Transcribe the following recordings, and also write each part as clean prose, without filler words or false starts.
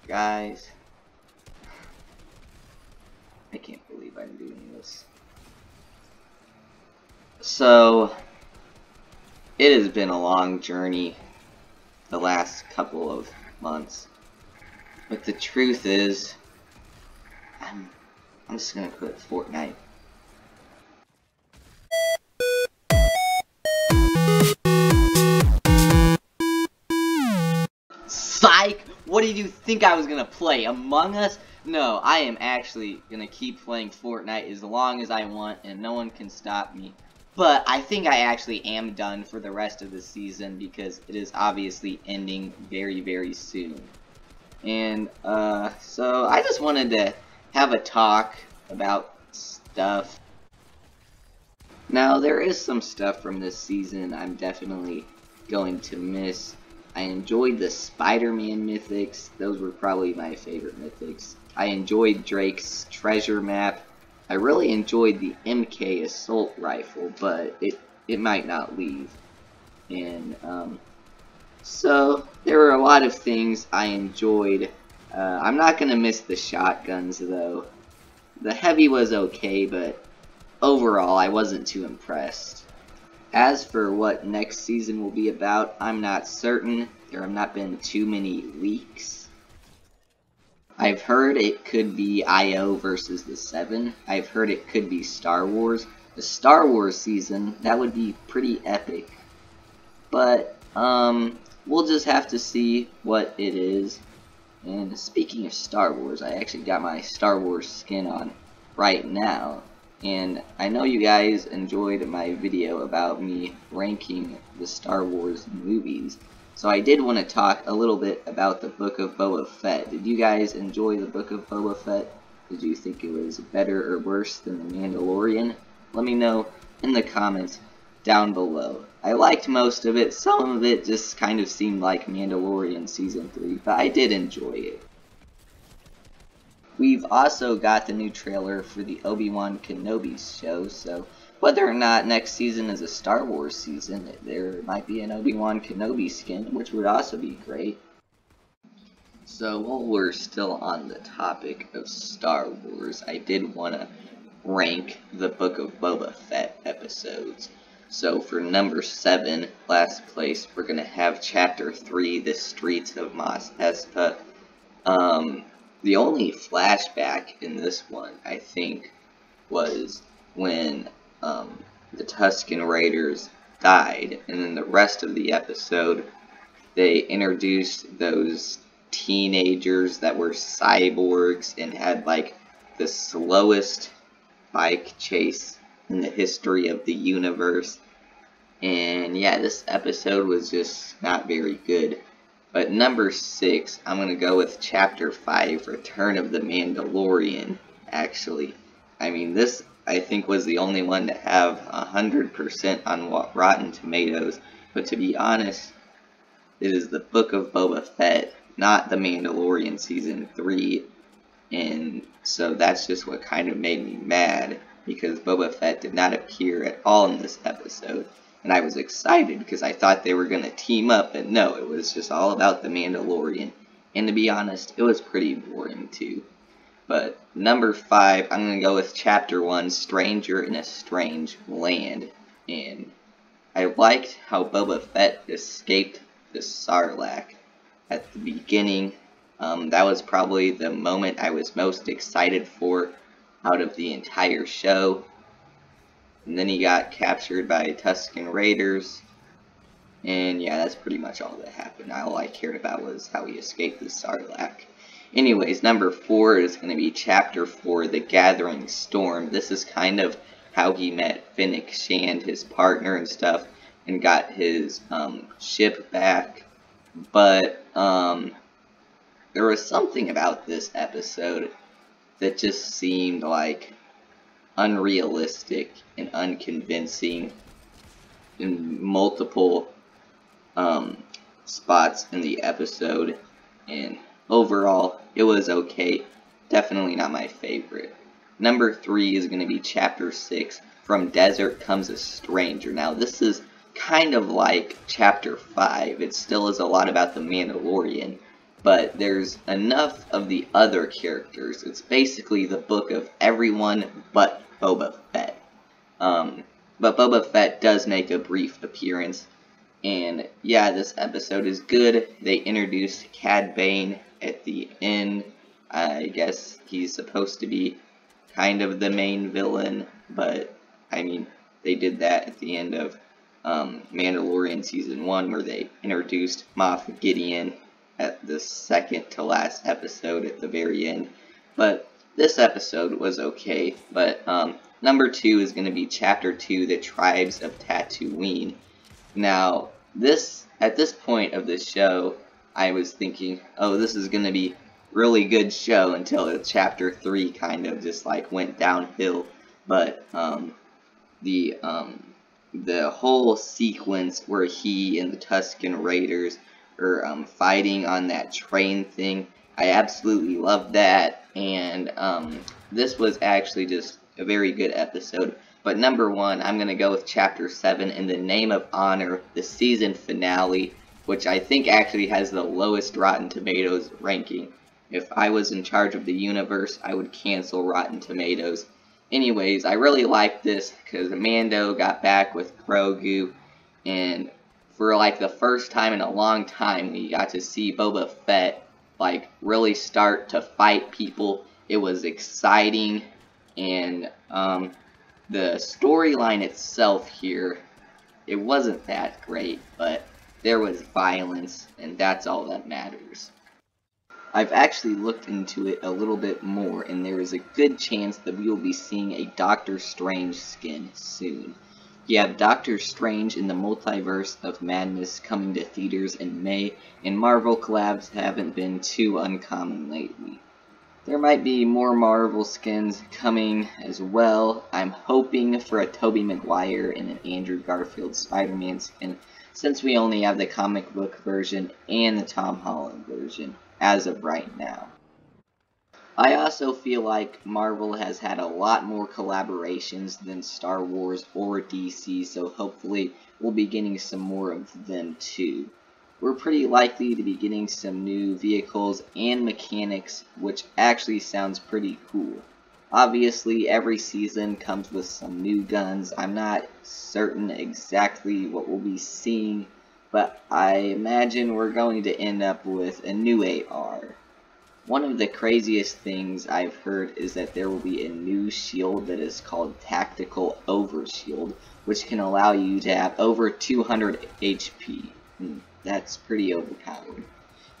Guys, I can't believe I'm doing this. So, it has been a long journey the last couple of months. But the truth is, I'm just gonna quit Fortnite. Psych! What did you think I was gonna play? Among Us? No, I am actually gonna keep playing Fortnite as long as I want, and no one can stop me. But I think I actually am done for the rest of the season because it is obviously ending very, very soon. And, so I just wanted to have a talk about stuff. Now, there is some stuff from this season I'm definitely going to miss. I enjoyed the Spider-Man mythics. Those were probably my favorite mythics. I enjoyed Drake's treasure map. I really enjoyed the MK assault rifle, but it might not leave. And, so there were a lot of things I enjoyed. I'm not gonna miss the shotguns, though. The heavy was okay, but overall, I wasn't too impressed. As for what next season will be about, I'm not certain. There have not been too many leaks. I've heard it could be IO versus the 7. I've heard it could be Star Wars. The Star Wars season, that would be pretty epic. But, we'll just have to see what it is. And speaking of Star Wars, I actually got my Star Wars skin on right now. And I know you guys enjoyed my video about me ranking the Star Wars movies. So I did want to talk a little bit about the Book of Boba Fett. Did you guys enjoy the Book of Boba Fett? Did you think it was better or worse than The Mandalorian? Let me know in the comments down below. I liked most of it. Some of it just kind of seemed like Mandalorian Season 3, but I did enjoy it. We've also got the new trailer for the Obi-Wan Kenobi show, so whether or not next season is a Star Wars season, there might be an Obi-Wan Kenobi skin, which would also be great. So while we're still on the topic of Star Wars, I did want to rank the Book of Boba Fett episodes. So for number 7, last place, we're going to have Chapter 3, The Streets of Mos Espa. The only flashback in this one, I think, was when the Tusken Raiders died, and then the rest of the episode, they introduced those teenagers that were cyborgs and had, like, the slowest bike chase in the history of the universe. And yeah, this episode was just not very good. But number 6, I'm going to go with Chapter 5, Return of the Mandalorian, actually. I mean, this, I think, was the only one to have 100% on Rotten Tomatoes. But to be honest, it is the Book of Boba Fett, not the Mandalorian Season 3. And so that's just what kind of made me mad, because Boba Fett did not appear at all in this episode. And I was excited because I thought they were going to team up, but no, it was just all about the Mandalorian. And to be honest, it was pretty boring too. But number 5, I'm going to go with Chapter 1, Stranger in a Strange Land. And I liked how Boba Fett escaped the Sarlacc at the beginning. That was probably the moment I was most excited for out of the entire show. And then he got captured by Tusken Raiders. And yeah, that's pretty much all that happened. All I cared about was how he escaped the Sarlacc. Anyways, number 4 is going to be Chapter 4, The Gathering Storm. This is kind of how he met Fennec Shand, his partner and stuff, and got his ship back. But there was something about this episode that just seemed like unrealistic and unconvincing in multiple spots in the episode, and overall it was okay. Definitely not my favorite. Number 3 is going to be Chapter 6, From Desert Comes a Stranger. Now this is kind of like Chapter 5. It still is a lot about the Mandalorian, but there's enough of the other characters. It's basically the book of everyone but Boba Fett. But Boba Fett does make a brief appearance. And yeah, this episode is good. They introduced Cad Bane at the end. I guess he's supposed to be kind of the main villain, but I mean, they did that at the end of Mandalorian Season 1, where they introduced Moff Gideon at the second to last episode at the very end. But this episode was okay. But number 2 is going to be Chapter 2, The Tribes of Tatooine. Now, at this point of the show, I was thinking, oh, this is going to be really good show, until Chapter 3 kind of just like went downhill. But the whole sequence where he and the Tusken Raiders are fighting on that train thing, I absolutely loved that. And this was actually just a very good episode. But number 1, I'm going to go with Chapter 7, In the Name of Honor, the season finale, which I think actually has the lowest Rotten Tomatoes ranking. If I was in charge of the universe, I would cancel Rotten Tomatoes. Anyways, I really like this because Mando got back with Grogu, and for like the first time in a long time, we got to see Boba Fett like really start to fight people. It was exciting, and the storyline itself here, it wasn't that great, but there was violence, and that's all that matters. I've actually looked into it a little bit more, and there is a good chance that we will be seeing a Doctor Strange skin soon. You have Doctor Strange in the Multiverse of Madness coming to theaters in May, and Marvel collabs haven't been too uncommon lately. There might be more Marvel skins coming as well. I'm hoping for a Tobey Maguire and an Andrew Garfield Spider-Man skin, since we only have the comic book version and the Tom Holland version as of right now. I also feel like Marvel has had a lot more collaborations than Star Wars or DC, so hopefully we'll be getting some more of them too. We're pretty likely to be getting some new vehicles and mechanics, which actually sounds pretty cool. Obviously, every season comes with some new guns. I'm not certain exactly what we'll be seeing, but I imagine we're going to end up with a new AR. One of the craziest things I've heard is that there will be a new shield that is called Tactical Overshield, which can allow you to have over 200 HP. That's pretty overpowered.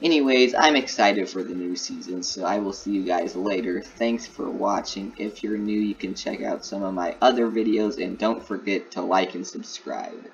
Anyways, I'm excited for the new season, so I will see you guys later. Thanks for watching. If you're new, you can check out some of my other videos, and don't forget to like and subscribe.